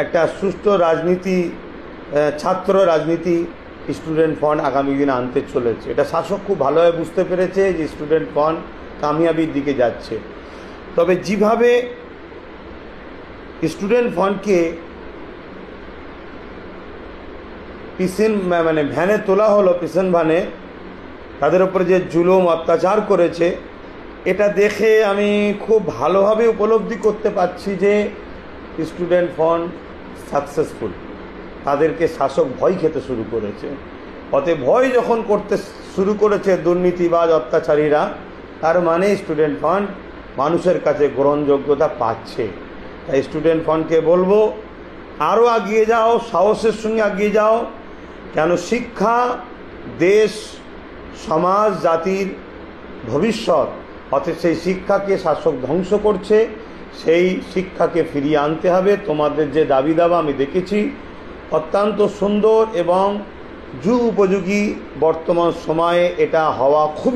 একটা সুষ্ঠু রাজনীতি, ছাত্র রাজনীতি স্টুডেন্ট ফান্ড আগামী দিনে আনতে চলেছে। এটা শাসক খুব ভালোভাবে বুঝতে পেরেছে যে স্টুডেন্ট ফান্ড কামিয়াবির দিকে যাচ্ছে। তবে যেভাবে স্টুডেন্ট ফান্ডকে পিছন মানে ভ্যানে তোলা হলো, পিছন ভ্যানে তাদের উপরে যে জুলুম অত্যাচার করেছে, এটা দেখে আমি খুব ভালোভাবে উপলব্ধি করতে পারছি যে স্টুডেন্ট ফান্ড সাকসেসফুল। তাদেরকে শাসক ভয় খেতে শুরু করেছে। অতএব ভয় যখন করতে শুরু করেছে দুর্নীতিবাজ অত্যাচারীরা, তার মানে স্টুডেন্ট ফান্ড মানুষের কাছে গ্রহণযোগ্যতা পাচ্ছে। তাই স্টুডেন্ট ফান্ডকে বলবো আরও এগিয়ে যাও, সাহসের সঙ্গে এগিয়ে যাও। কেন শিক্ষা দেশ, সমাজ, জাতির ভবিষ্যৎ। অতএব সেই শিক্ষাকে শাসক ধ্বংস করছে, সেই শিক্ষাকে ফিরিয়ে আনতে হবে। তোমাদের যে দাবি দাবা আমি দেখেছি অত্যন্ত সুন্দর এবং যুগ উপযোগী। বর্তমান সময়ে এটা হওয়া খুবই